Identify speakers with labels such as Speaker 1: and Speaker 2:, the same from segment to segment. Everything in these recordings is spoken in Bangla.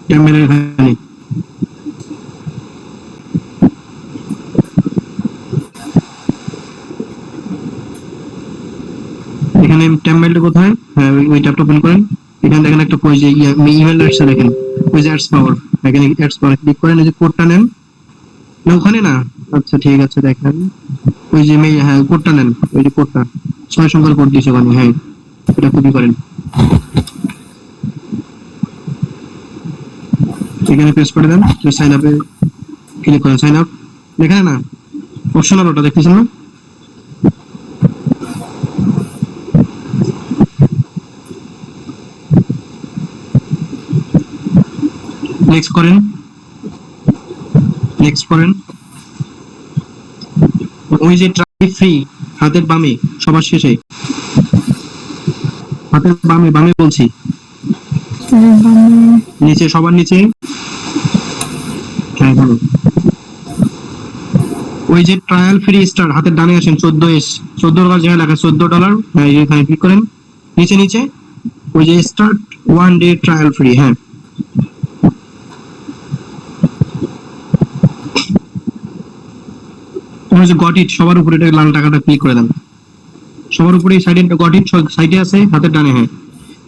Speaker 1: টেম্পলের এখানে এখানে টেম্পলেটা কোথায়? হ্যাঁ ওই ট্যাবটা ওপেন করেন। এখানে দেখেন একটা ওই যে ইমেল আসছে দেখেন, ওই যে অ্যাডস পাওয়ার, এখানে অ্যাডস পাওয়ার ক্লিক করেন, এই যে কোডটা নেন। না ওখানে না, আচ্ছা ঠিক আছে দেখেন ওই যে হ্যাঁ কোডটা নেন, ওই যে কোডটা 6 সংখ্যার কোড দিয়েছে ওখানে, হ্যাঁ এটা কপি করেন, এখানে পেস্ট করে দেন, সাইন আপে ক্লিক করেন, সাইন আপ এখানে না, অপশনাল ওটা দেখতেছেন না, নেক্সট করেন, নেক্সট করেন। ওই যে ট্রাই ফ্রি হাতের বামে সবার শেষে, হাতের বামে বামে বলছি, নিচে সবার নিচে, হ্যাঁ বলো, ওই যে ট্রায়াল ফ্রি স্টার হাতের ডানে আসেন, 14 যেখানে লেখা $14, হ্যাঁ এখানে ক্লিক করেন, নিচে নিচে ওই যে স্টার্ট 1 ডে ট্রায়াল ফ্রি, হ্যাঁ ওই যে গট ইট সবার উপরে এটা লাল টাকাটা ক্লিক করে দেন, সবার উপরে সাইডে গট ইট সাইডে আছে হাতের ডানে, হ্যাঁ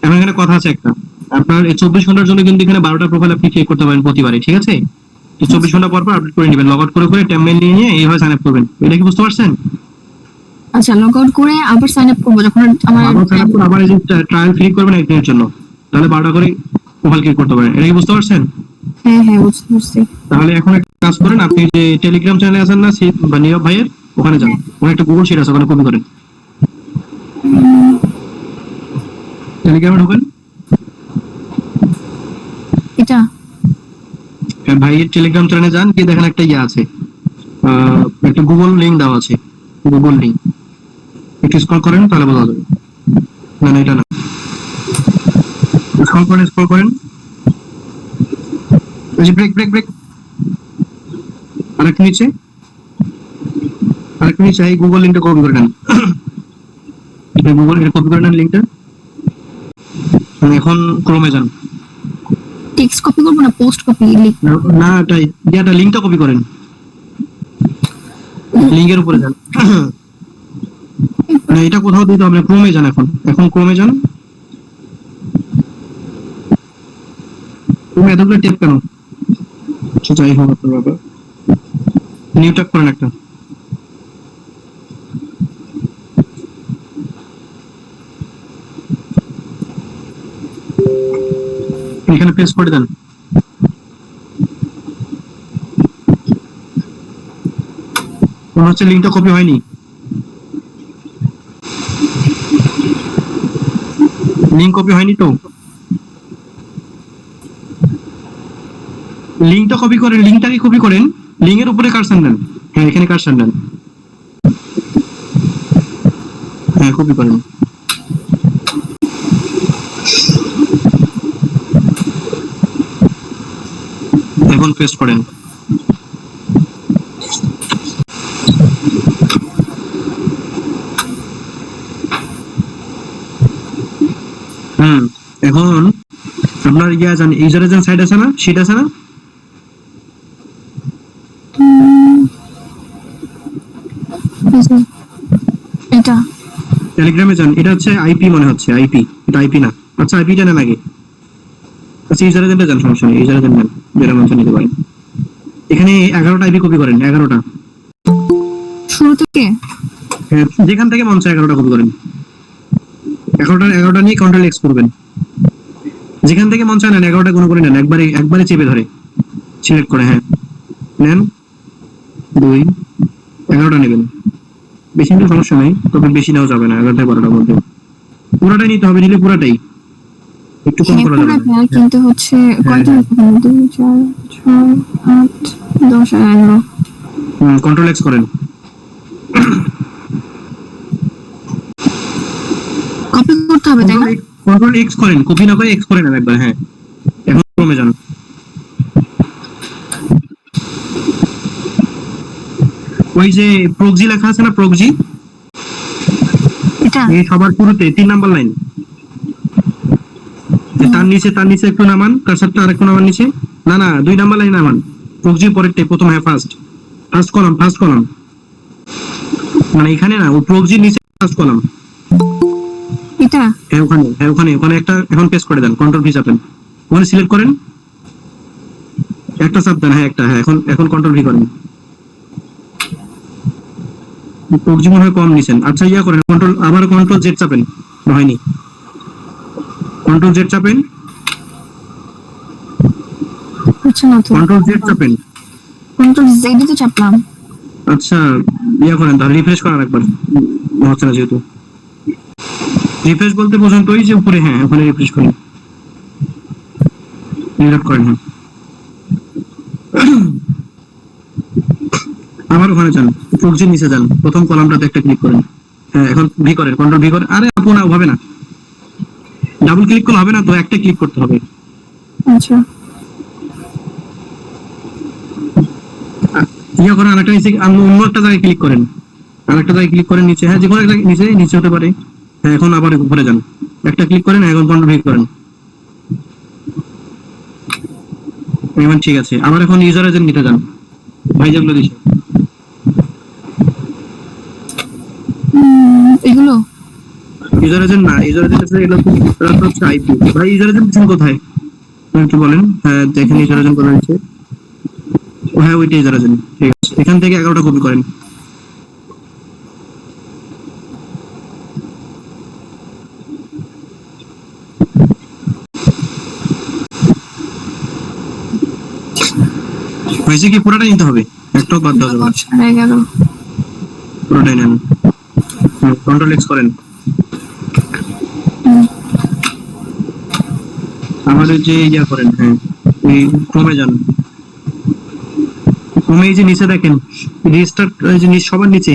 Speaker 1: এখন এখানে কথা আছে একটা, আপনার এই 24 ঘন্টার জন্য কিন্তু এখানে 12টা প্রোফাইল আপনি ক্রিয়েট করতে পারেন প্রতিবারে, ঠিক আছে? 24 ঘন্টা পর পর আপডেট করে নেবেন, লগ আউট করে করে টেম্পলেট নিয়ে এইভাবে সাইন আপ করবেন, এটা কি বুঝতে পারছেন?
Speaker 2: আচ্ছা, লগ আউট করে আবার সাইন আপ করব যখন আমার
Speaker 1: আবার সাইন আপ করে আবার এই যে ট্রায়াল ফ্রি করবেন একদিনের জন্য, তাহলে 12টা করে প্রোফাইল ক্রিয়েট করতে পারেন, এটা কি বুঝতে পারছেন?
Speaker 2: হ্যাঁ হ্যাঁ বুঝতে পারছি।
Speaker 1: তাহলে এখন একটা কাজ করেন, আপনি যে টেলিগ্রাম চ্যানেলে আছেন না বা নীরব ভাইয়ের, ওখানে যান, ওখানে একটা গুগল শিট আছে, ওখানে কপি করেন, টেলিগ্রামে ঢোকেন,
Speaker 2: এটা
Speaker 1: ভাইয়ের টেলিগ্রাম চ্যানেলে যান, গিয়ে দেখেন একটা ইয়ে আছে, একটা গুগল লিংক দেওয়া আছে, গুগল লিংক একটু স্ক্রল করেন তাহলে বোঝা যাবে, না না এটা না, স্ক্রল করেন স্ক্রল করেন, ওই যে ব্রেক ব্রেক ব্রেক, আরেকটু নিচে, আরেকটু নিচে, এই গুগল লিংকটা কপি করে নেন, গুগল এটা কপি করে নেন লিংকটা, এখন ক্রোমে যান,
Speaker 2: টেক্সট কপি করব না পোস্ট কপি লিখ,
Speaker 1: না এটাই এটা লিংকটা কপি করেন, লিংকের উপরে যান, মানে এটা কোথাও দিতে হবে, ক্রোমে যান, এখন এখন ক্রোমে যান, তুমি এতগুলো টেপ কেন, আচ্ছা যাই হোক আপনার ব্যাপার, নিউ ট্যাব করেন একটা, এখানে পেস্ট করে দেন, মনে হচ্ছে লিংকটা কপি হয়নি, লিংক কপি হয়নি তো, লিংকটা কপি করেন, লিংকটাকে কপি করেন, লিংকের উপরে কারসার নেন, হ্যাঁ এখানে কারসার নেন, হ্যাঁ কপি করেন, এখন পেস্ট করেন, এখন আপনার ইয়া জান ইউজার এজেন্ট সাইট আছে না, শিট আছে না,
Speaker 2: এটা
Speaker 1: টেলিগ্রামে যান, এটা হচ্ছে আইপি মনে হচ্ছে, আইপি এটা আইপি না, আচ্ছা আইপিটা নেন আগে, আচ্ছা ইউজার এজেন্টে যান, সমস্যা নেই ইউজার এজেন্ট নেন, যেটা মনে নিতে পারেন, এখানে 11টা আইপি কপি করেন, 11টা
Speaker 2: শুরু থেকে,
Speaker 1: হ্যাঁ যেখান থেকে মন চায় 11টা কপি করেন, 11টা নিয়ে কন্ট্রোল এক্স করবেন, যেখান থেকে মন চায় নেন, 11টা গুণ করে নেন, একবারে চেপে ধরে সিলেক্ট করে, হ্যাঁ নেন 2 11টা নেবেন, বেশি নিলে সমস্যা নাই, তবে বেশি নেওয়া যাবে না, 11টা 12টার মধ্যে পুরোটাই নিতে হবে, নিলে পুরোটাই, একটু কম করা যাবে না,
Speaker 2: কিন্তু হচ্ছে কয়টা 2 4 6 8 10 11,
Speaker 1: কন্ট্রোল এক্স করেন,
Speaker 2: কপি করতে হবে তাই না?
Speaker 1: কন্ট্রোল এক্স করেন, কপি না করে এক্স করে নেন একবার, হ্যাঁ এখন ক্রমে যান, ওই যে প্রক্সি লেখা আছে না, প্রক্সি
Speaker 2: এটা
Speaker 1: এই সবার শুরুতে 3 নাম্বার লাইন, তার নিচে একটু নামান, কার্সারটা আরেকটু নামান নিচে। না না, 2 নাম্বার লাইন নামান, প্রক্সির পরেরটাই, প্রথম, হ্যাঁ ফার্স্ট কলাম, মানে এখানে না, ও প্রক্সির নিচে ফার্স্ট কলাম।
Speaker 2: এটা
Speaker 1: হ্যাঁ ওখানে একটা এখন পেস্ট করে দেন, কন্ট্রোল ভি চাপেন, ওখানে সিলেক্ট করেন, একটা চাপ দেন, হ্যাঁ একটা, হ্যাঁ এখন কন্ট্রোল ভি করেন। প্রক্সি মনে হয় কম নিছেন, আচ্ছা ইয়া করেন, কন্ট্রোল জেড চাপেন, হয়নি, কন্ট্রোল জেড চাপেন,
Speaker 2: হচ্ছে না তো।
Speaker 1: কন্ট্রোল জেড চাপেন।
Speaker 2: কন্ট্রোল জেড তো চাপলাম।
Speaker 1: আচ্ছা ইয়া করেন তাহলে, রিফ্রেশ করার একবার, হচ্ছে না যেহেতু। রিফ্রেশ বলতে বোঝেন তো, ওই যে উপরে, হ্যাঁ ওখানে রিফ্রেশ করেন, রিলোড করেন, হ্যাঁ আবার ওখানে যান, প্রক্সির নিচে যান, প্রথম কলামটাতে একটা ক্লিক করেন, হ্যাঁ এখন ভি করেন, কন্ট্রোল ভি করেন। আরে আপু না, হবে না, ডাবল ক্লিক করলে হবে না তো, একটা ক্লিক করতে হবে।
Speaker 2: আচ্ছা
Speaker 1: ইয়া করেন, আরেকটা নিচে, অন্য একটা জায়গায় ক্লিক করেন, আরেকটা জায়গায় ক্লিক করেন নিচে, হ্যাঁ যে কোনো একটা নিচে হতে পারে, হ্যাঁ এখন আবার উপরে যান, একটা ক্লিক করেন, এখন কন্ট্রোল ভি করেন, এখন ঠিক আছে। আবার এখন ইউজার এজেন্ট নিতে যান, ভাই যেগুলো দিছে
Speaker 2: এগুলো
Speaker 1: ইউজার এজেন্ট না, ইউজার এজেন্ট আছে এগুলো তো হচ্ছে আইপি। ভাই ইউজার এজেন্ট দিচ্ছেন কোথায় একটু বলেন? হ্যাঁ দেখেন ইউজার এজেন্ট কোথায় আছে, ও হ্যাঁ ওইটা ইউজার এজেন্ট, ঠিক আছে। এখান থেকে 11টা কপি করেন, হয়েছে কি পুরোটাই নিতে হবে, একটাও বাদ দেওয়া যাবে না,
Speaker 2: 11
Speaker 1: পুরোটাই নেন। কন্ট্রোল এক্স করেন, আমার ওই যে ইয়া করেন, হ্যাঁ এই ক্রমে যান, ক্রমে এই যে নিচে দেখেন রিস্টার্ট, এই যে সবার নিচে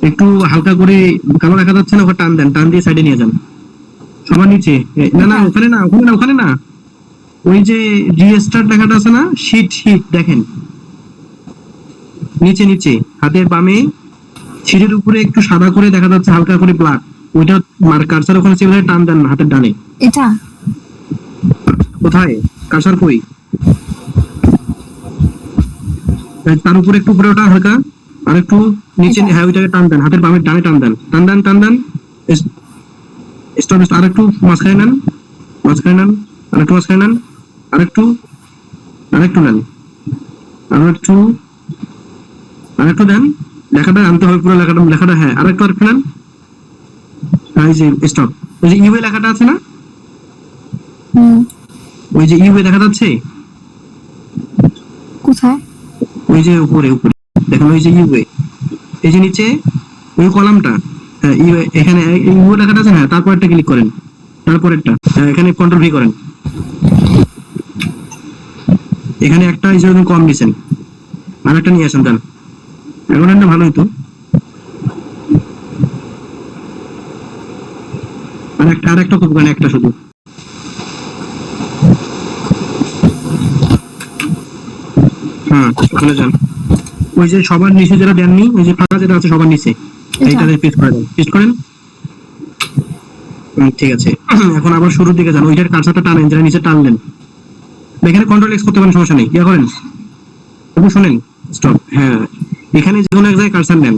Speaker 1: একটু হালকা করে কালো দেখা যাচ্ছে না, ওখানে টান দেন, টান দিয়ে সাইডে নিয়ে যান, সবার নিচে। না না ওখানে না, ওই যে রিস্টার্ট লেখাটা আছে না, শিট দেখেন নিচে হাতের বামে শিটের উপরে একটু সাদা করে দেখা যাচ্ছে হালকা করে ব্ল্যাক, ওইটা কার্সার ওখানে চেপে টান দেন হাতের ডানে।
Speaker 2: এটা
Speaker 1: কোথায় কার্সার কই? তার উপরে একটু উপরে ওটা হালকা, আর একটু নিচে, হ্যাঁ ওইটাকে টান দেন, হাতের বামের ডানে টান দেন, স্টপ, আর একটু মাঝখানে নেন, আর একটু মাঝখানে নেন, আর একটু নেন, আর একটু দেন, লেখাটা আনতে হবে পুরো লেখাটা, হ্যাঁ আর একটু নেন, হ্যাঁ এই যে স্টপ, ওই যে ইউএ লেখাটা আছে না, ওই যে ইউএ দেখা যাচ্ছে
Speaker 2: কোথায়?
Speaker 1: ওই যে উপরে দেখেন, ওই যে ইউএ, এই যে নিচে ওই কলামটা, হ্যাঁ ইউএ, এখানে ইউএ লেখাটা আছে, হ্যাঁ তারপর একটা ক্লিক করেন, তারপরেরটা, হ্যাঁ এখানে কন্ট্রোল ভি করেন, এখানে একটা এই যে কম দিয়েছেন, আর একটা নিয়ে আসেন দেন, এখন একটা ভালো হতো, আর একটা কপি করেন, একটা শুধু, হ্যাঁ ওখানে যান, ওই যে সবার নিচে যেটা দেননি, ওই যে ফাঁকা যেটা আছে সবার নিচে, এইটাতে পেস্ট করে দেন, পেস্ট করেন, ঠিক আছে। এখন আবার শুরুর দিকে যান, ওইটার কার্সারটা টানেন, যেটা নিচে টানলেন, এখানে কন্ট্রোল এক্স করতে পারেন, সমস্যা নেই, ইয়া করেন, আপনি শোনেন, স্টপ, হ্যাঁ এখানে যে কোনো এক জায়গায় কার্সার নেন,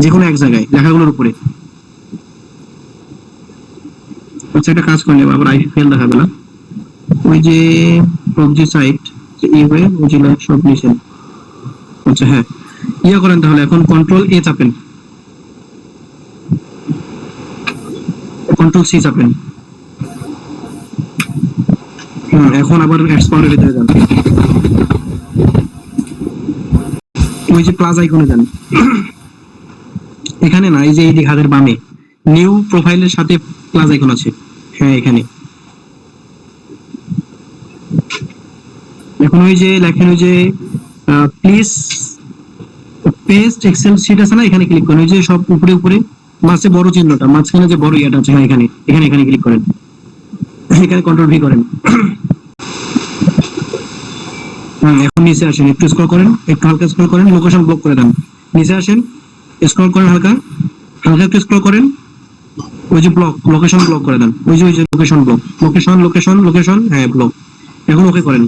Speaker 1: যে কোনো এক জায়গায় লেখাগুলোর উপরে। আচ্ছা একটা কাজ করলে আবার আই ফেল দেখাবে না, ওই যে প্রক্সি সাইট ইউএ মোজিলা সব নিছেন, আচ্ছা হ্যাঁ ইয়া করেন তাহলে, এখন কন্ট্রোল এ চাপেন, কন্ট্রোল সি চাপেন, এখন আবার এক্সপ্লোরের ভিতরে যান, ওই যে প্লাস আইকনে যান, এখানে না, এই যে এই হাতের বামে নিউ প্রোফাইলের সাথে প্লাস আইকন আছে, হ্যাঁ এখানে এখন ওই যে লেখেন, ওই যে প্লিজ পেস্ট এক্সেল শিট আছে না, এখানে ক্লিক করেন, ওই যে সব উপরে মাঝে বড় চিহ্নটা, মাঝখানে যে বড় ইয়াটা আছে, হ্যাঁ এখানে ক্লিক করেন, এখানে কন্ট্রোল ভি করেন, এখন নিচে আসেন, একটু স্ক্রল করেন, একটু হালকা স্ক্রল করেন, লোকেশন ব্লক করে দেন, নিচে আসেন, স্ক্রল করেন হালকা একটু স্ক্রল করেন, ওই যে ব্লক, লোকেশন ব্লক করে দেন, ওই যে লোকেশন ব্লক, লোকেশন, হ্যাঁ ব্লক। এখন ওকে করেন।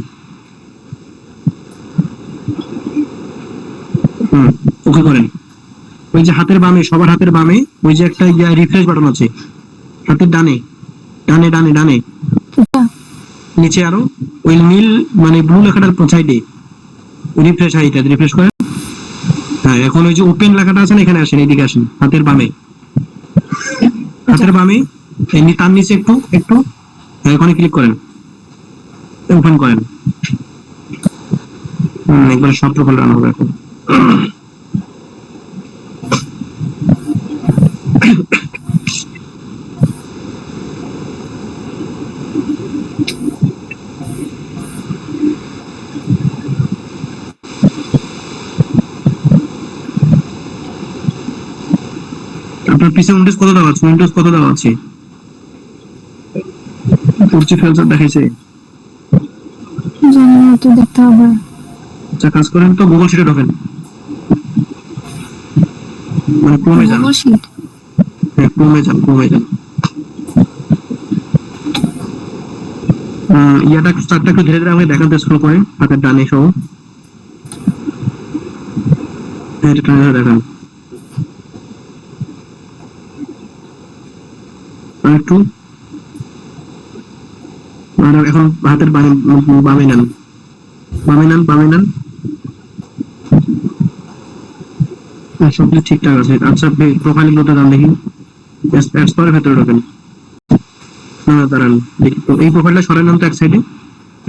Speaker 1: ওকে করেন। ওই যে হাতের বামে, সবার হাতের বামে ওই যে একটা রিফ্রেশ বাটন আছে, হাতের ডানে, ডানে ডানে ডানে
Speaker 2: এটা
Speaker 1: নিচে আরো ওই নীল মানে ব্লু লেখাটার সাইডে রিফ্রেশ, হাইটা রিফ্রেশ করেন। হ্যাঁ, এখন ওই যে ওপেন লেখাটা আছে না, এখানে আসেন, এইদিকে আসেন, হাতের বামে, হাতের বামে এমনি তার নিচে একটু একটু, হ্যাঁ, এখানে ক্লিক করেন, ওপেন করেন। একবার সব প্রোফাইল রান হবে এখন। আপনার পিসে উইন্ডোজ কত দেওয়া আছে? উইন্ডোজ কত দেওয়া আছে? পড়ছি ফেলচার দেখাইছে।
Speaker 2: জানি না, তো দেখতে হবে।
Speaker 1: আচ্ছা, কাজ করেন তো, গুগল শিটে ঢোকেন, মানে ক্রোমে যান।
Speaker 2: Google sheet.
Speaker 1: হ্যাঁ, ক্রোমে যান। ইয়াটা স্টার্টটা একটু ধীরে ধীরে আমাকে দেখাতে স্ক্রল করে, হাতের ডানে সহ। হ্যাঁ, এটা টানে ধরে দেখান। আর একটু, আর এখন হাতের বামে নেন, বামে নেন। সব কিছু ঠিকঠাক আছে। আচ্ছা, প্রোফাইল গুলোতে যান দেখি, অ্যাডস করে ভেতরে ঢোকেন। না না, দাঁড়ান দেখি তো, এই প্রোফাইলটা সরাই নেন তো এক সাইডে,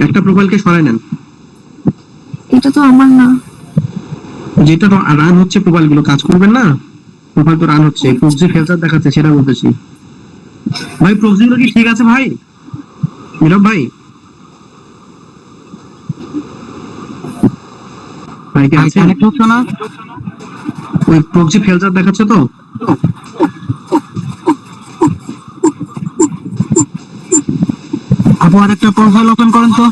Speaker 1: একটা প্রোফাইলকে সরাই নেন।
Speaker 2: এটা তো আমার না।
Speaker 1: যেটা তো রান হচ্ছে, প্রোফাইল গুলো কাজ করবেন না, প্রোফাইল তো রান হচ্ছে, প্রক্সি ফিল্টার দেখাচ্ছে, সেটা বলতেছি। ভাই প্রক্সি গুলো কি ঠিক আছে ভাই? নীরব ভাই, ভাই কি আছে?
Speaker 3: কানেক্ট হচ্ছে না।
Speaker 1: ওই প্রক্সি ফিল্টার দেখাচ্ছে তো?
Speaker 3: আপু আরেকটা প্রোফাইল ওপেন করেন তো।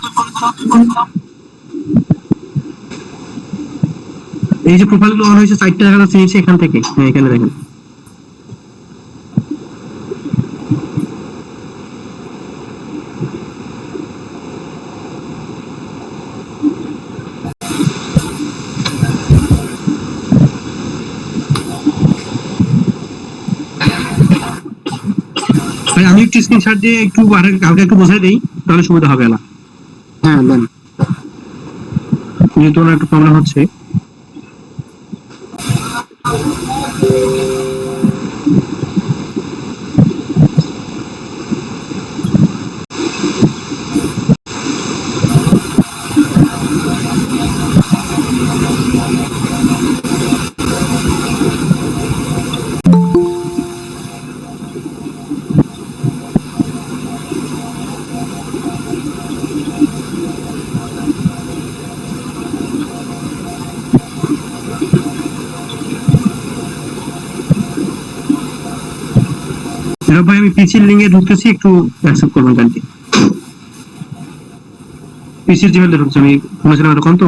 Speaker 1: এই যে প্রোফাইল গুলো অন হয়েছে, সাইটটা দেখা যাচ্ছে নিচে, এখান থেকে, হ্যাঁ এখানে দেখেন। ভাই আমি একটু স্ক্রিনশট দিয়ে একটু হালকা একটু বোঝাই দেই, তাহলে সুবিধা হবে না।
Speaker 3: হ্যাঁ দেন।
Speaker 1: যেহেতু ওনার একটু প্রবলেম হচ্ছে। নীরব ভাই, আমি পিসির লিঙ্কে ঢুকতেছি, একটু অ্যাকসেপ্ট করবেন কালকে। পিসির জিমেলে ঢুকছি আমি, শুনেছিলাম এরকম তো।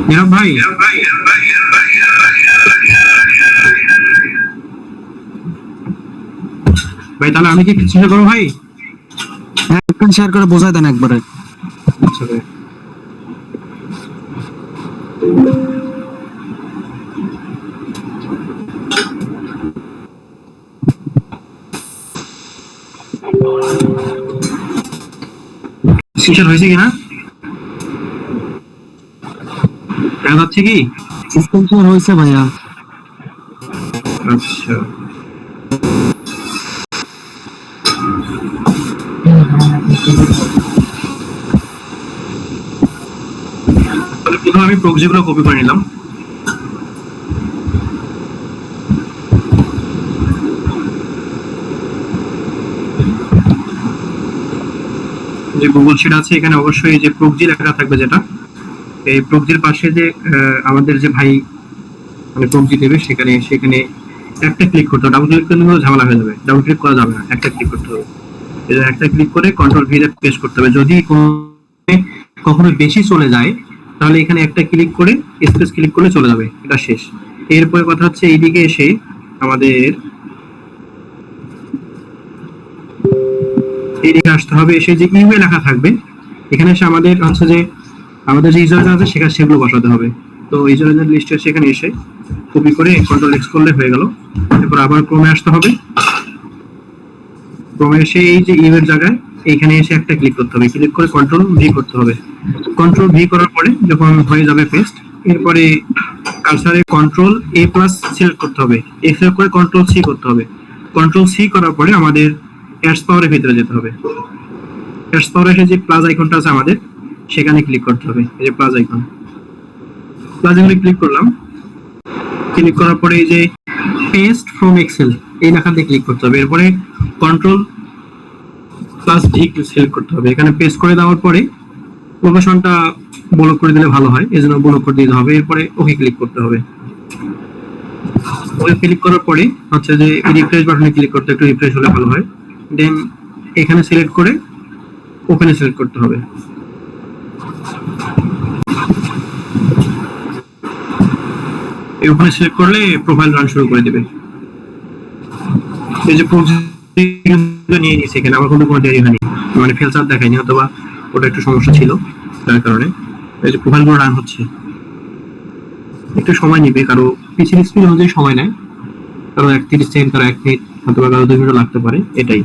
Speaker 1: নীরব ভাই, ভাই তাহলে আমি কি চেষ্টা করবো ভাই?
Speaker 3: হ্যাঁ স্ক্রিন শেয়ার করে বোঝাই দেন একবারে।
Speaker 1: আচ্ছা ভাই। শিকার হয়েছে কিনা দেখা যাচ্ছে কি?
Speaker 3: স্ক্রিন শেয়ার হয়েছে ভাইয়া।
Speaker 1: আচ্ছা তাহলে প্রথমে আমি প্রক্সিগুলো কপি করে নিলাম। যে গুগল শিট আছে এখানে অবশ্যই যে প্রক্সি লেখা থাকবে, যেটা এই প্রক্সির পাশে যে আমাদের যে ভাই মানে প্রক্সি দেবে সেখানে সেখানে একটা ক্লিক করতে হবে। ডাবল ক্লিক করলে কিন্তু ঝামেলা হয়ে যাবে, ডাবল ক্লিক করা যাবে না, একটা ক্লিক করতে হবে। এই যে একটা ক্লিক করে কন্ট্রোল ভি তে পেস্ট করতে হবে। যদি কখনো বেশি চলে যায় তাহলে এখানে একটা ক্লিক করে স্পেস ক্লিক করলে চলে যাবে, এটা শেষ। এরপরে কথা হচ্ছে এইদিকে এসে আমাদের এইদিকে আসতে হবে, এসে যে ইমেল লেখা থাকবে এখানে এসে আমাদের হচ্ছে যে আমাদের যে ইউজার আছে সেখানে সেগুলো বসাতে হবে। তো ইউজারের লিস্টে সেখানে এসে কপি করে কন্ট্রোল এক্স করলে হয়ে গেল। এরপর আবার ক্রোমে আসতে হবে, ক্রোমে এসে এই যে ইমেল জায়গায় এইখানে এসে একটা ক্লিক করতে হবে, ক্লিক করে কন্ট্রোল ভি করতে হবে। কন্ট্রোল ভি করার পরে যখন হয়ে যাবে পেস্ট, এরপরে কার্সারে কন্ট্রোল এ প্লাস সিলেক্ট করতে হবে, এ সিলেক্ট করে কন্ট্রোল সি করতে হবে। কন্ট্রোল সি করার পরে আমাদের অ্যাডস পাওয়ারের ভিতরে যেতে হবে। অ্যাডস পাওয়ারে এসে যে প্লাস আইকনটা আছে আমাদের সেখানে ক্লিক করতে হবে, এই যে প্লাস আইকন, প্লাস আইকনে ক্লিক করলাম। ক্লিক করার পরে এই যে পেস্ট ফ্রম এক্সেল এই লেখাতে ক্লিক করতে হবে। এরপরে কন্ট্রোল প্লাস ভি সিলেক্ট করতে হবে। এখানে পেস্ট করে দেওয়ার পরে লোকেশনটা ব্লক করে দিলে ভালো হয়, এজন্য ব্লক করে দিতে হবে। এরপরে ওকে ক্লিক করতে হবে। ওকে ক্লিক করার পরে হচ্ছে যে রিফ্রেশ বাটনে ক্লিক করতে, একটু রিফ্রেশ হলে ভালো হয়। দেন এখানে সিলেক্ট করে ওপেনে সিলেক্ট করতে হবে। এই ওপেনে সিলেক্ট করলে প্রোফাইল রান শুরু করে দেবে। এই যে নিয়ে নিয়েছি এখানে, আমার কোনো দেরি হয়নি, মানে ফেলচার দেখায়নি, অথবা ওটা একটু সমস্যা ছিল যার কারণে। এই যে প্রোফাইল গুলো রান হচ্ছে, একটু সময় নিবে, কারো পিসির স্পিড অনুযায়ী সময় নেয়, কারো 30 সেকেন্ড, কারো 1 মিনিট, অথবা কারো 2 মিনিট লাগতে পারে, এটাই।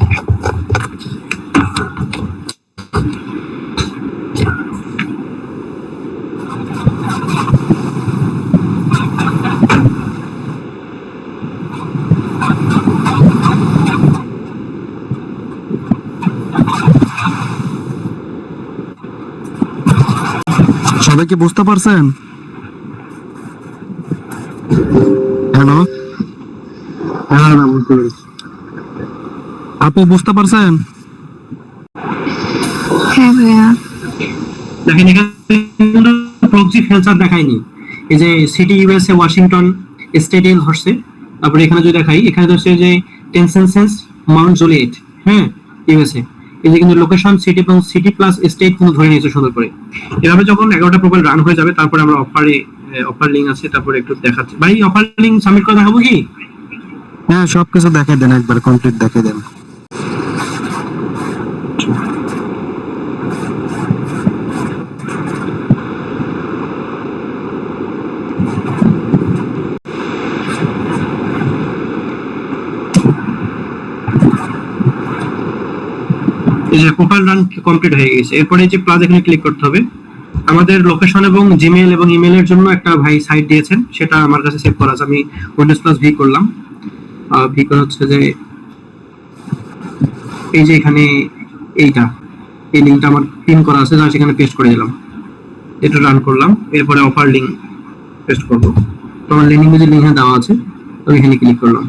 Speaker 3: সবাই কি বুঝতে পারছেন? হ্যালো,
Speaker 1: হ্যাঁ বুঝতে পেরেছি।
Speaker 3: আপু বুঝতে পারছেন?
Speaker 2: হ্যাঁ ভাইয়া।
Speaker 1: দেখেন এখানে প্রক্সি ফেলচার দেখায়নি। এই যে সিটি ইউএসএ ওয়াশিংটন স্টেট এল হচ্ছে, তারপরে এখানে যদি দেখাই, এখানে হচ্ছে যে টেনসেন্সেন্স মাউন্ট জুলিয়েট, হ্যাঁ ইউএসএ। এই যে কিন্তু লোকেশন সিটি এবং সিটি প্লাস স্টেট কিন্তু ধরে নিয়েছে সুন্দর করে। এভাবে যখন 11টা প্রোফাইল রান হয়ে যাবে তারপরে আমরা অফার লিঙ্ক আছে, তারপরে একটু দেখাচ্ছি ভাই। অফার লিঙ্ক সাবমিট করে দেখাবো কি?
Speaker 3: হ্যাঁ সবকিছু দেখাই দেন, একবার কমপ্লিট দেখাই দেন।
Speaker 1: এই যে প্রোফাইল রান কমপ্লিট হয়ে গেছে। এরপরে এই যে প্লাস এখানে ক্লিক করতে হবে। আমাদের লোকেশন এবং জিমেইল এবং ইমেলের জন্য একটা ভাই সাইট দিয়েছেন, সেটা আমার কাছে সেভ করা আছে। আমি উইন্ডোজ প্লাস ভি করলাম। ভি করে হচ্ছে যে এই যে এখানে এইটা, এই লিঙ্কটা আমার পিন করা আছে, যা সেখানে পেস্ট করে দিলাম। এটা রান করলাম। এরপরে অফার লিঙ্ক পেস্ট করব। তো আমার ল্যান্ডিং পেজের লিঙ্ক দেওয়া আছে, তো এখানে ক্লিক করলাম।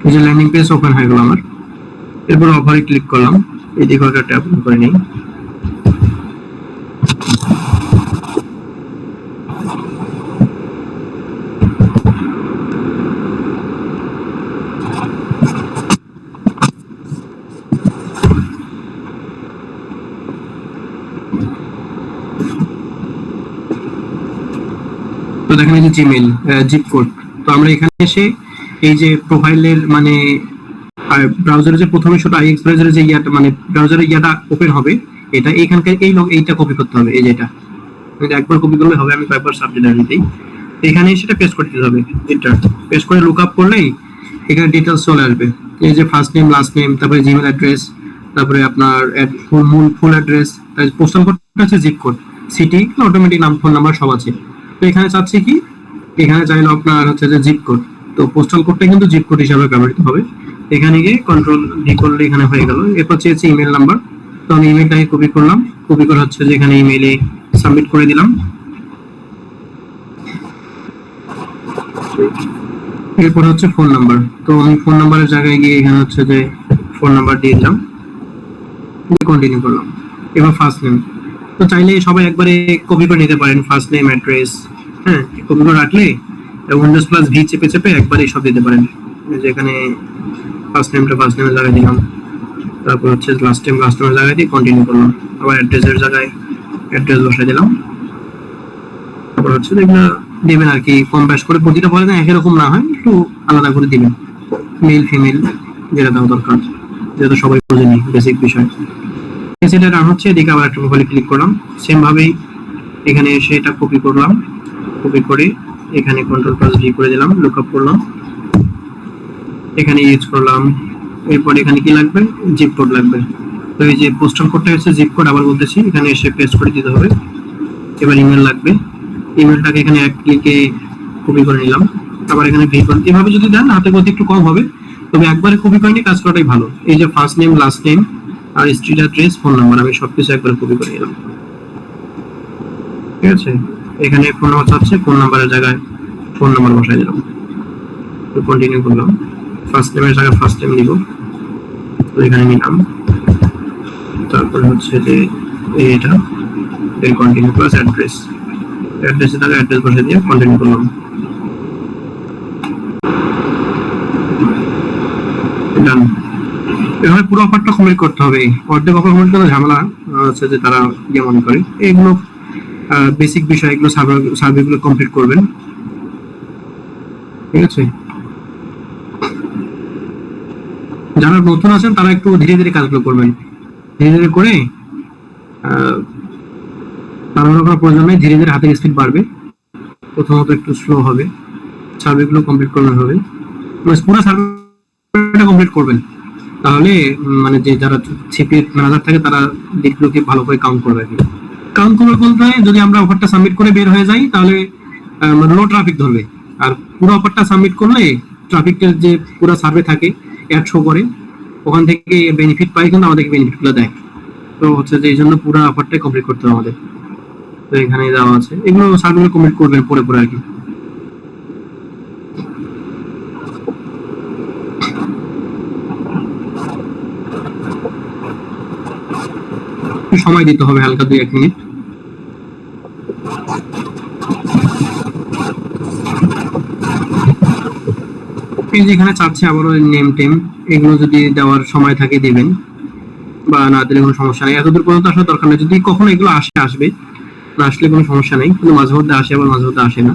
Speaker 1: এই যে ল্যান্ডিং পেজ ওপেন হয়ে গেল আমার। এরপর অফারে ক্লিক করলাম। এই দিকে একটা ট্যাপ করে নিই। তো দেখেন এই যে জিমেইল জিপ কোড। তো আমরা এখানে এসে এই যে প্রোফাইলের মানে ব্রাউজারে যে প্রথমে ছোট আইএক্স ব্রাউজারে যে ইয়াটা মানে ব্রাউজারে ইয়াটা ওপেন হবে, এটা এখানকার এইটা কপি করতে হবে। এই যে এটা একবার কপি করলে হবে, আমি কয়েকবার সাবজেক্ট দিতেই এখানে সেটা পেস্ট করে দিতে হবে। এটা পেস্ট করে লুক আপ করলেই এখানে ডিটেইলস চলে আসবে। এই যে ফার্স্ট নেম, লাস্ট নেম, তারপরে জিমেল অ্যাড্রেস, তারপরে আপনার ফুল অ্যাড্রেস, পোস্টাল কোডটা আছে, জিপ কোড, সিটি, অটোমেটিক নাম, ফোন নাম্বার সব আছে। তো এখানে চাচ্ছি কি, এখানে চাইলে আপনার হচ্ছে যে জিপ কোড, তো পোস্টাল কোডটা কিন্তু জিপ কোড হিসাবে ব্যবহৃত হবে। এখানে গিয়ে কন্ট্রোল ভি করলে এখানে হয়ে গেল। এরপর চেয়েছি ইমেল নাম্বার, তো আমি ইমেলটাকে কপি করলাম। কপি করে হচ্ছে যে এখানে ইমেইলে সাবমিট করে দিলাম। এরপর হচ্ছে ফোন নাম্বার, তো আমি ফোন নাম্বারের জায়গায় গিয়ে এখানে হচ্ছে যে ফোন নাম্বার দিয়ে দিলাম, কন্টিনিউ করলাম। এবার ফার্স্ট নেম, তো চাইলে সবাই একবারে কপি করে নিতে পারেন, ফার্স্ট নেম, অ্যাড্রেস, হ্যাঁ, কপি করে রাখলে উইন্ডোজ প্লাস ভি চেপে চেপে একবারে সব দিতে পারেন। যেখানে ফার্স্ট নেমটা ফার্স্ট নেমের জায়গায় দিলাম, তারপর হচ্ছে লাস্ট নেমের জায়গায় দিয়ে কন্টিনিউ করলাম। আবার অ্যাড্রেসের জায়গায় অ্যাড্রেস বসাই দিলাম। তারপর হচ্ছে এগুলো দিবেন আর কি, কম বেশ করে, প্রতিটা বলে না একরকম না হয়, একটু আলাদা করে দিবেন, মেল ফিমেল যেটা দেওয়া দরকার, যেহেতু সবাই বোঝেনি বেসিক বিষয়। সেটা রান হচ্ছে। এদিকে আবার একটা প্রোফাইলে ক্লিক করলাম, সেম ভাবেই এখানে এসে এটা কপি করলাম। কপি করে এখানে কন্ট্রোল প্লাস ভি করে দিলাম, লুক আপ করলাম, এখানে ইউজ করলাম। এরপর এখানে কি লাগবে, জিপ কোড লাগবে। তো এই যে পোস্টাল কোডটা হচ্ছে জিপ কোড, আবার বলতেছি এখানে এসে পেস্ট করে দিতে হবে। এবার ইমেল লাগবে, ইমেলটাকে এখানে এক ক্লিকে কপি করে নিলাম। আবার এখানে ভি করে, এভাবে যদি দেন হাতে গতি একটু কম হবে, তবে একবারে কপি করে নিয়ে কাজ করাটাই ভালো। এই যে ফার্স্ট নেম, লাস্ট নেম আর স্ট্রিট অ্যাড্রেস, ফোন নাম্বার, আমি সবকিছু একবারে কপি করে নিলাম। ঠিক আছে, এখানে ফোন নাম্বার চাচ্ছে, ফোন নাম্বারের জায়গায় ফোন নাম্বার বসাই দিলাম। তো কন্টিনিউ করলাম। ফার্স্ট নেমের জায়গায় ফার্স্ট নেম দিব, তো এখানে নিলাম। তারপরে হচ্ছে যে এটা কন্টিনিউ প্লাস অ্যাড্রেস, অ্যাড্রেসের জায়গায় অ্যাড্রেস বসে দিয়ে কন্টিনিউ করলাম। ডান। এভাবে পুরো অফারটা কমপ্লিট করতে হবে। অর্ধেক অফার কমপ্লিট করার ঝামেলা হচ্ছে যে তারা ইয়ে মনে করে, এগুলো বেসিক বিষয়, এগুলো সার্ভেগুলো কমপ্লিট করবেন। ঠিক আছে, যারা নতুন আছেন তারা একটু ধীরে ধীরে কাজগুলো করবেন, ধীরে ধীরে করে তাড়াহুড়ো করার প্রয়োজন নেই। ধীরে ধীরে হাতের স্পিড বাড়বে, প্রথমত একটু স্লো হবে, সার্ভেগুলো কমপ্লিট করতে হবে। পুরো সার্ভেটা কমপ্লিট করবেন, তাহলে মানে যে যারা সিপি ম্যানেজার থাকে তারা দিকগুলোকে ভালো করে কাউন্ট করবে। কাউন্ট করবে বলতে যদি আমরা অফারটা সাবমিট করে বের হয়ে যাই তাহলে লো ট্রাফিক ধরবে, আর পুরো অফারটা সাবমিট করলে ট্রাফিকের যে পুরো সার্ভে থাকে অ্যাড শো করে, ওখান থেকে বেনিফিট পাই, কিন্তু আমাদেরকে বেনিফিটগুলো দেয়। তো হচ্ছে যে এই জন্য পুরো অফারটাই কমপ্লিট করতে হবে আমাদের। তো এখানে দেওয়া আছে, এগুলো সার্ভেগুলো কমপ্লিট করবেন পরে পরে আর কি। সময় দিতে হবে হালকা 2-1 মিনিট। এই যেখানে চাচ্ছে আবারও নেম টেম, এগুলো যদি দেওয়ার সময় থাকে দিবেন, বা না দিলে কোনো সমস্যা নেই। এতদূর পর্যন্ত আসার দরকার নেই, যদি কখনো এগুলো আসবে, না আসলে কোনো সমস্যা নেই, কিন্তু মাঝে মধ্যে আসে আবার মাঝে মধ্যে আসে না।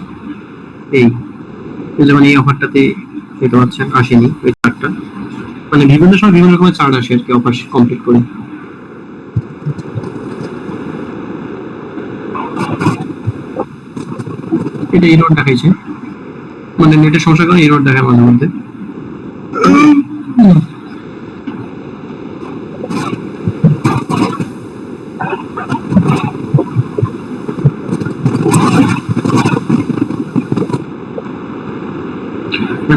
Speaker 1: এই যেমন এই অফারটাতে দেখতে পাচ্ছেন আসেনি ওই চার্টটা, মানে বিভিন্ন সময় বিভিন্ন রকমের চার্ট আসে আর কি অফার কমপ্লিট করে। এটা এরর দেখাইছে, মানে নেটের সমস্যার কারণে এরর দেখায় মাঝে মধ্যে।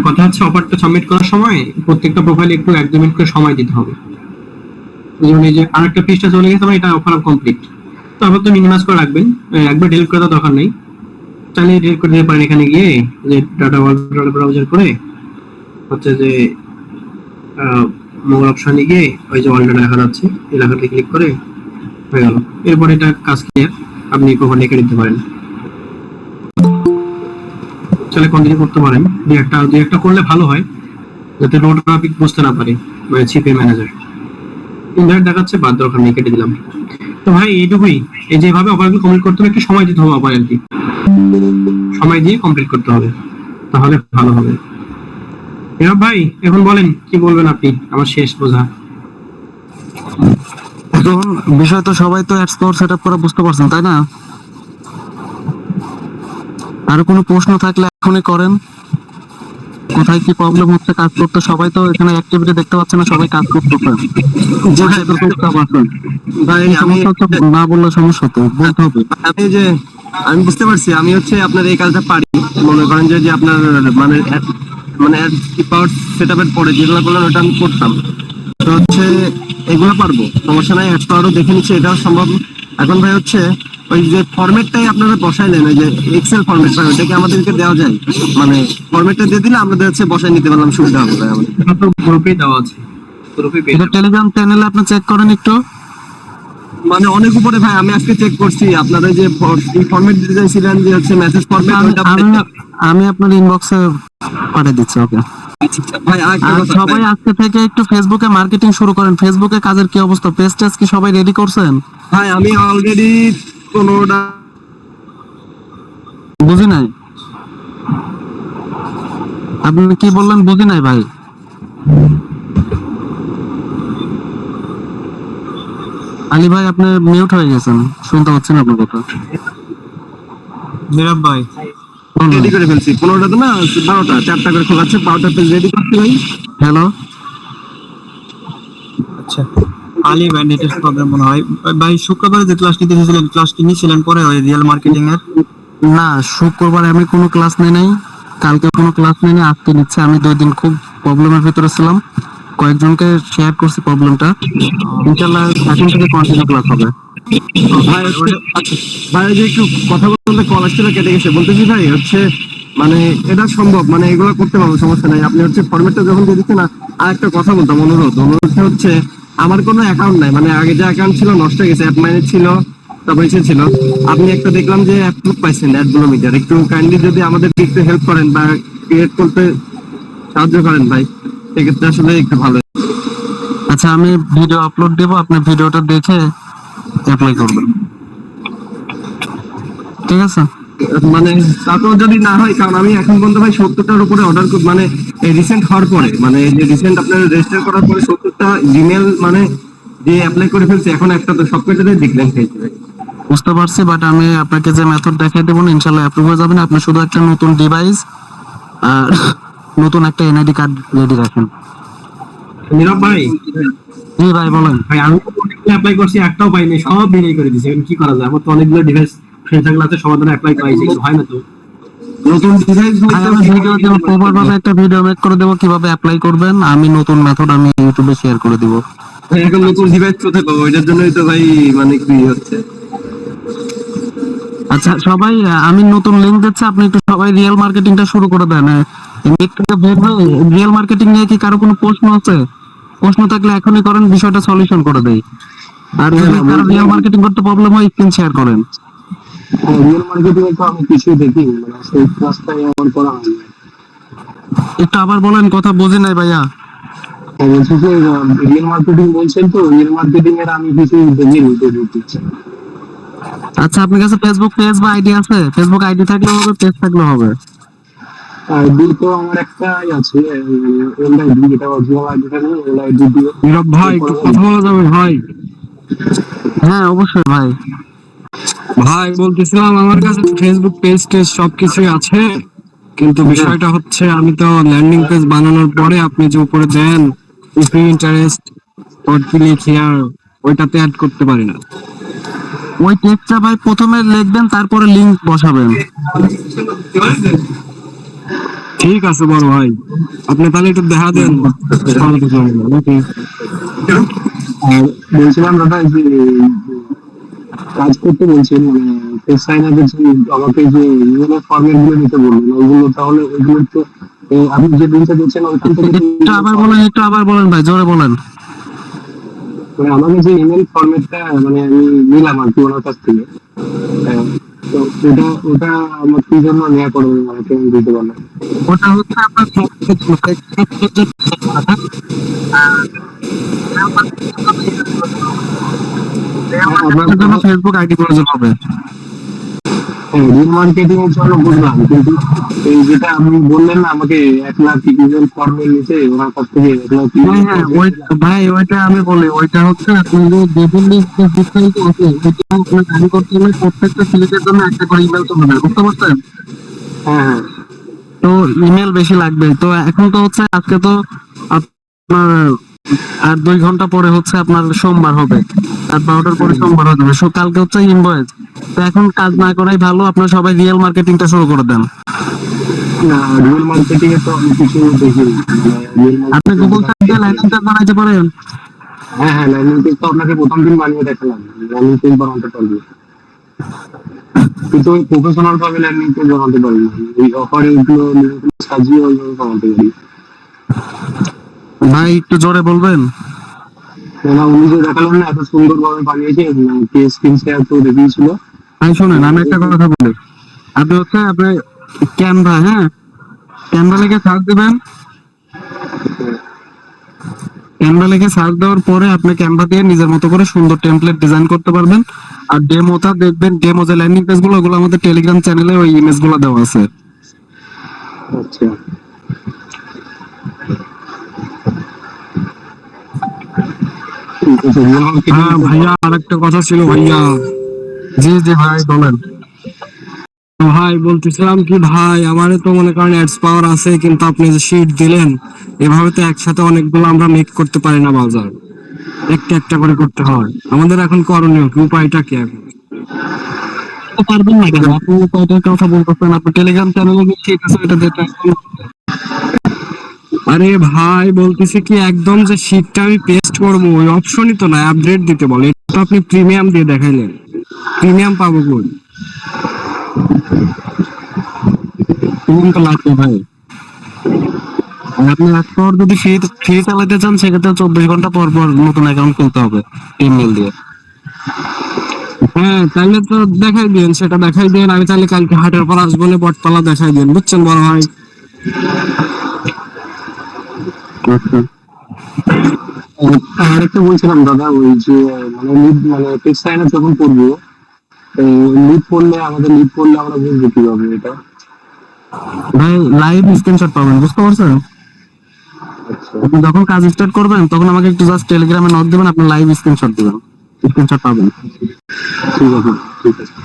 Speaker 1: কথা হচ্ছে অফারটা সাবমিট করার সময় প্রত্যেকটা প্রোফাইলে একটু 1-2 মিনিট করে সময় দিতে হবে। যেমন এই যে আরেকটা পৃষ্ঠা চলে গেছে মানে এটা অফার কমপ্লিট, তো আবার তো মিনিমাইজ করে রাখবেন, একবার ডিলিট করে দেওয়ার দরকার নেই, চাইলে ডিলিট করে দিতে পারেন। এখানে গিয়ে যে ডাটা ব্রাউজার করে হচ্ছে যে মোর অপশনে গিয়ে ওই যে অল ডাটা লেখা যাচ্ছে এই লেখাতে ক্লিক করে হয়ে গেল। এরপর এটা কাজ ক্লিয়ার, আপনি প্রোফাইল লিখে দিতে পারেন। চলে কন্টিনিউ করতে পারেন। দুই একটা করলে ভালো হয়, যাতে লো ট্রাফিক বুঝতে না পারে মানে চিপে ম্যানেজার। ইনভাইট দেখাচ্ছে, বাদ দরকার নেই, কেটে দিলাম। তো ভাই এইটুকুই, এই যেভাবে অপারেশন কমপ্লিট করতে হবে একটু সময় দিতে হবে, অপার আর কি সময় দিয়ে কমপ্লিট করতে হবে, তাহলে ভালো হবে। এরা ভাই এখন বলেন কি বলবেন আপনি, আমার শেষ বোঝা।
Speaker 3: এখন বিষয় তো সবাই তো অ্যাড স্টোর সেটআপ করা বুঝতে পারছেন তাই না? আর কোনো প্রশ্ন থাকলে এখনই করেন। কোথায় কি প্রবলেম হচ্ছে কাজ করতে, সবাই তো এখানে অ্যাক্টিভিটি দেখতে পাচ্ছে না, সবাই কাজ করতেছে। যে টাইপের প্রস্তাব আছে
Speaker 4: ভাই
Speaker 3: এই
Speaker 4: আমি
Speaker 3: সমস্যা হচ্ছে, না বললে সমস্যা তো বলতে হবে।
Speaker 4: আমি বুঝতে পারছি, আমি হচ্ছে আপনার এই কাজটা পারি। মনে করেন যে আপনার মানে মানে পাওয়ার সেটআপের পরে যেগুলো বললেন ওটা আমি করতাম, তো হচ্ছে এগুলো পারবো, সমস্যা নাই। একটা আরো দেখে নিচ্ছি এটাও সম্ভব। এখন ভাই হচ্ছে ওই যে ফরম্যাটটাই আপনারা বসাইলেন, ওই যে এক্সেল ফরম্যাট, ওটা কি আমাদেরকে দেওয়া যায়? মানে ফরম্যাটটা দিয়ে দিলে আমাদের হচ্ছে বসাই নিতে পারলাম, সুবিধা হবে ভাই আমাদের।
Speaker 1: এটা তো গ্রুপেই দেওয়া আছে, গ্রুপে পেয়ে
Speaker 3: এটা
Speaker 1: যাবেন।
Speaker 3: টেলিগ্রাম চ্যানেলে আপনি চেক করেন একটু।
Speaker 4: মানে অনেক উপরে ভাই, আমি আজকে চেক করছি আপনার ওই যে ফরম্যাট ডিজাইন ছিলেন যে হচ্ছে মেসেজ ফরম্যাট,
Speaker 3: আমি
Speaker 4: ওটা
Speaker 3: আমি- আমি আপনার ইনবক্সে পাঠিয়ে দিচ্ছি। ওকে
Speaker 4: ভাই আরেকটা
Speaker 3: আর
Speaker 4: কথা
Speaker 3: সবাই
Speaker 4: ভাই।
Speaker 3: আজকে থেকে একটু ফেসবুকে মার্কেটিং শুরু করেন। ফেসবুকে কাজের কি অবস্থা? পেজ টেজ কি সবাই রেডি করছেন?
Speaker 4: ভাই আমি অলরেডি 15টা।
Speaker 3: বুঝি নাই, আপনি কি বললেন বুঝি নাই ভাই। আলী ভাই আপনি মিউট হয়ে গেছেন, শুনতে পাচ্ছেন আপনার কথা।
Speaker 1: নীরব ভাই
Speaker 3: বলুন।
Speaker 4: রেডি করে ফেলছি 15টা তো না, 12টা, 4টা করে খোলাচ্ছে, 12টা পেজ রেডি করছি ভাই।
Speaker 3: হ্যালো
Speaker 5: আচ্ছা, আলী ভাই নেটের প্রবলেম মনে হয়। ভাই শুক্রবারে যে ক্লাস নিতে এসেছিলেন, ক্লাস কি নিয়েছিলেন পরে ওই রিয়েল মার্কেটিং এর?
Speaker 3: না, শুক্রবার আমি কোনো ক্লাস নেই নাই, কালকে কোনো ক্লাস নেই নাই, আজকে নিচ্ছে। আমি 2 দিন খুব প্রবলেমের ভিতরে ছিলাম, কয়েকজনকে শেয়ার করছি প্রবলেমটা। ইনশাআল্লাহ এখন থেকে কন্টিনিউ ক্লাস হবে।
Speaker 4: ভাই হচ্ছে আচ্ছা, ভাই ওই যে একটু কথা বলতে কল আসছিল, কেটে গেছে। বলতেছি ভাই হচ্ছে মানে এটা সম্ভব, মানে এগুলো করতে পারবো, সমস্যা নাই। আপনি হচ্ছে ফরম্যাটটা যখন দিয়ে দিচ্ছেন না, আর একটা কথা বলতাম, অনুরোধটা হচ্ছে আমার কোনো অ্যাকাউন্ট নাই, মানে আগে যে অ্যাকাউন্ট ছিল নষ্ট হয়ে গেছে, অ্যাপ মাইনেজ ছিল, তারপর এসে ছিল। আপনি একটা দেখলাম যে অ্যাপ্রুভ পাইছেন অ্যাডগুলো মিটার, একটু কাইন্ডলি যদি আমাদের একটু হেল্প করেন বা ক্রিয়েট করতে সাহায্য করেন ভাই, সেক্ষেত্রে আসলে একটু ভালো হয়।
Speaker 3: আচ্ছা আমি ভিডিও আপলোড দেব, আপনি ভিডিওটা দেখে অ্যাপ্লাই করবেন, ঠিক আছে?
Speaker 4: মানে তারপর যদি না হয়, কারণ আমি এখন পর্যন্ত ভাই 70টার উপরে অর্ডার মানে রিসেন্ট হওয়ার পরে, মানে যে রিসেন্ট আপনার রেজিস্টার করার পরে 70টা জিমেল মানে যে অ্যাপ্লাই করে ফেলছে, এখন একটা তো সবকিছুতেই দেখলেন খেয়েছে ভাই।
Speaker 3: বুঝতে পারছি, বাট আমি আপনাকে যে মেথড দেখাই দেবো না, ইনশাআল্লাহ অ্যাপ্রুভ হয়ে যাবেন। আপনি শুধু একটা নতুন ডিভাইস আর নতুন একটা এনআইডি কার্ড রেডি রাখেন।
Speaker 1: নীরব ভাই,
Speaker 3: জি ভাই বলেন।
Speaker 1: ভাই আমি অ্যাপ্লাই করছি, একটাও পাইনি, সব ডিনাই করে দিয়েছে। এখন কি করা যায়? আমার তো অনেকগুলো ডিভাইস ফ্রেন্ড সার্কেল আছে, সমাধানে অ্যাপ্লাই করাইছি, কিন্তু হয় না তো।
Speaker 4: নতুন ডিভাইস
Speaker 3: আর আমি ভিডিও দেবো, প্রপার ভাবে একটা ভিডিও মেক করে দেবো কিভাবে অ্যাপ্লাই করবেন। আমি নতুন মেথড আমি ইউটিউবে শেয়ার করে দিব।
Speaker 4: এখন নতুন ডিভাইস কোথায় পাবো? এটার জন্যই তো ভাই মানে কি হচ্ছে।
Speaker 3: আচ্ছা সবাই, আমি নতুন লিংক দিচ্ছি, আপনি একটু সবাই রিয়েল মার্কেটিংটা শুরু করে দেন। মিট থেকে বের হয়ে রিয়েল মার্কেটিং নিয়ে কি কারো কোনো প্রশ্ন আছে? প্রশ্ন থাকলে এখনই করেন, বিষয়টা সলিউশন করে দেই। আর যদি কারো রিয়েল মার্কেটিং করতে প্রবলেম হয়, স্ক্রিন শেয়ার করেন।
Speaker 4: রিয়েল মার্কেটিং এ তো আমি কিছুই দেখি, মানে সেই ক্লাসটাই আমার করা হয় না।
Speaker 3: একটু আবার বলেন, কথা বুঝি নাই ভাইয়া।
Speaker 4: বলছি যে রিয়েল মার্কেটিং বলছেন, তো রিয়েল মার্কেটিং এর আমি কিছুই দেখিনি তো দেখছি।
Speaker 3: আচ্ছা আপনার কাছে ফেসবুক পেজ বা আইডি আছে? ফেসবুক আইডি থাকলেও হবে, পেজ থাকলেও হবে।
Speaker 4: আইডি তো আমার একটাই আছে, ওল্ড আইডি, যেটা অরিজিনাল আইডিটা নেই, ওল্ড আইডি দিয়ে।
Speaker 1: নীরব ভাই একটু কথা বলা যাবে ভাই?
Speaker 3: হ্যাঁ অবশ্যই ভাই।
Speaker 1: ভাই বলতেছিলাম আমার কাছে ফেসবুক পেজ টেজ সবকিছুই আছে,
Speaker 4: কিন্তু বিষয়টা হচ্ছে আমি তো ল্যান্ডিং পেজ বানানোর পরে আপনি যে উপরে দেন if interest for click here ওইটাতে অ্যাড করতে পারি না।
Speaker 3: ওই টেক্সটটা ভাই প্রথমে লিখবেন, তারপরে লিংক বসাবেন।
Speaker 4: ঠিক আছে বড় ভাই, আপনি তাহলে একটু দেখা দেন নাকি?
Speaker 1: আর বলছিলাম দাদা যে কাজ করতে বলছেন মানে টেক্সট সাইনারের যে আমাকে যে ইমেল ফরম্যাট গুলো নিতে বললেন ওইগুলো তাহলে ওইগুলো তো আপনি যে লিঙ্কটা দিচ্ছেন ওইখান থেকে
Speaker 3: একটু আবার বলেন ভাই, জোরে বলেন।
Speaker 1: মানে আমাকে যে ইমেল ফরম্যাটটা মানে আমি নিলাম আর কি ওনার কাছ থেকে তো ওটা আমার কি জন্য নেওয়া করবে মানে কেমন দিতে পারলাম।
Speaker 3: ওটা হচ্ছে আপনার আপনার জন্য ফেসবুক আইডি প্রয়োজন হবে।
Speaker 1: রিল মার্কেটিং এর জন্য বুঝলাম, কিন্তু এই যেটা আপনি বললেন না আমাকে 1,00,000 ইমেল ফর্মের নিচে ওনার কাছ থেকে 1,00,000
Speaker 3: হ্যাঁ হ্যাঁ, ওই ভাই ওইটা আমি বলি, ওইটা হচ্ছে আপনি যে ডেবিল লিস্ট বিস্তারিত আছে ওইটা আপনার কাজ করতে হলে প্রত্যেকটা সিলেক্টের জন্য একটা করে ইমেল তো হবে, বুঝতে পারছেন?
Speaker 1: হ্যাঁ হ্যাঁ
Speaker 3: তো ইমেল বেশি লাগবে। তো এখন তো হচ্ছে আজকে তো আপনার আর 2 ঘন্টা পরে হচ্ছে আপনার সোমবার হবে, আর 12টার পরে সোমবার হয়ে যাবে। কালকে হচ্ছে ইনভয়েস। তো এখন কাজ না করাই ভালো, আপনার সবাই রিয়েল মার্কেটিংটা শুরু করে দেন।
Speaker 1: না রিল মার্কেটিং এ তো আমি কিছু দেখিনি
Speaker 3: আপনি গুগল সার্চ দিয়ে ল্যান্ডিং পেজ বানাইতে পারেন।
Speaker 1: হ্যাঁ হ্যাঁ ল্যান্ডিং পেজ তো আপনাকে প্রথম দিন বানিয়ে দেখালাম ল্যান্ডিং পেজ বানাতে পারবো, কিন্তু ওই প্রফেশনাল ভাবে ল্যান্ডিং পেজ বানাতে পারি না, ওই অফারে ওইগুলো সাজিয়ে ওইভাবে বানাতে পারি
Speaker 3: ভাই একটু জোরে বলবেন।
Speaker 1: না। উনি যে দেখালেন না এত সুন্দর ভাবে বানিয়েছে স্ক্রিন শেয়ার তো দেখিয়েছিল।
Speaker 3: ভাই শুনেন, আমি একটা কথা বলি। আপনি হচ্ছে আপনি ক্যানভা, হ্যাঁ ক্যানভা লিখে সার্চ দিবেন। ক্যানভা লিখে সার্চ দেওয়ার পরে আপনি ক্যানভা দিয়ে নিজের মতো করে সুন্দর টেমপ্লেট ডিজাইন করতে পারবেন। আর ডেমোটা দেখবেন, ডেমো যে ল্যান্ডিং পেজ গুলো ওগুলো আমাদের টেলিগ্রাম চ্যানেলে ওই ইমেজ গুলো দেওয়া আছে।
Speaker 1: আচ্ছা
Speaker 4: হ্যাঁ ভাইয়া, আরেকটা কথা ছিল ভাইয়া।
Speaker 3: জি জি ভাই বলেন।
Speaker 4: ভাই বলতেছিলাম কি ভাই, আমারও তো মনে করেন অ্যাডস পাওয়ার আছে, কিন্তু আপনি যে শীট দিলেন এভাবে তো একসাথে অনেকগুলো আমরা মেক করতে পারি না বাজার, একটা একটা করে করতে হয়। আমাদের এখন করণীয় কি, উপায়টা কি এখন?
Speaker 3: পারবেন না কেন? আপনি কয়টার কথা বলতেছেন? আপনি টেলিগ্রাম চ্যানেলে গিয়ে ঠিক আছে এটা যেটা
Speaker 4: আরে ভাই বলতেছি কি, একদম যে শীটটা আমি পেস্ট করবো ওই অপশনই তো নাই, আপডেট দিতে বলে। এটা তো আপনি প্রিমিয়াম দিয়ে দেখাইলেন, প্রিমিয়াম পাবো কই?
Speaker 3: প্রিমিয়াম তো লাগবে ভাই। আর আপনি একবার যদি ফ্রি চালাতে চান সেক্ষেত্রে 24 ঘন্টা পর পর নতুন অ্যাকাউন্ট খুলতে হবে ইমেল দিয়ে।
Speaker 4: হ্যাঁ তাহলে তো দেখাই দিন, সেটা দেখাই দিন। আমি তাহলে কালকে হাটের পর আসবো, বটতলা দেখাই দিন, বুঝছেন বড় ভাই?
Speaker 1: আর একটা বলছিলাম দাদা, ওই যে মানে লিড মানে টেক্সট সাইনার যখন করবো লিড পড়লে আমরা বুঝবো কিভাবে এটা?
Speaker 3: ভাই লাইভ স্ক্রিনশট পাবেন, বুঝতে পারছেন?
Speaker 1: আচ্ছা
Speaker 3: আপনি যখন কাজ স্টার্ট করবেন তখন আমাকে একটু জাস্ট টেলিগ্রামে নক দিবেন, আপনি লাইভ স্ক্রিনশট দিবেন, স্ক্রিনশট পাবেন।
Speaker 1: ঠিক আছে ঠিক আছে।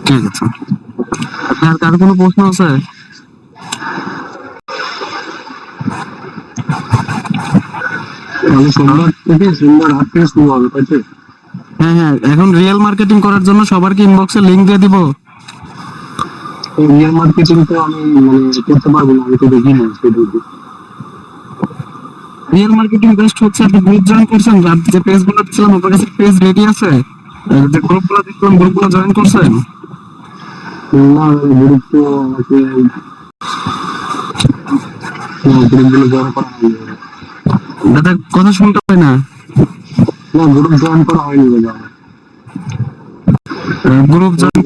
Speaker 3: ঠিক আছে। আপনার কার কোনো প্রশ্ন আছে?
Speaker 1: তাহলে সোমবার হাট থেকে শুরু হবে, তাই তো?
Speaker 3: হ্যাঁ হ্যাঁ, এখন রিয়েল মার্কেটিং করার জন্য সবার কি ইনবক্সে লিংক দিয়ে দিব?
Speaker 1: রিয়েল মার্কেটিং তো আমি মানে করতে পারবো না, আমি তো দেখিনি সেদিকে।
Speaker 3: রিয়েল মার্কেটিং বেস্ট হচ্ছে আপনি গ্রুপ জয়েন করছেন, আর যে পেজ গুলো দিচ্ছিলাম আপনার কাছে পেজ রেডি আছে? যে গ্রুপ গুলো দিচ্ছিলাম গ্রুপ গুলো জয়েন করছেন?
Speaker 1: না গুরুত্ব আমাকে গ্রুপগুলো জয়েন করা হয়নি।
Speaker 3: দাদা কথা শুনতে পাই না।
Speaker 1: না গ্রুপ জয়েন করা হয়নি দাদা।
Speaker 3: Group join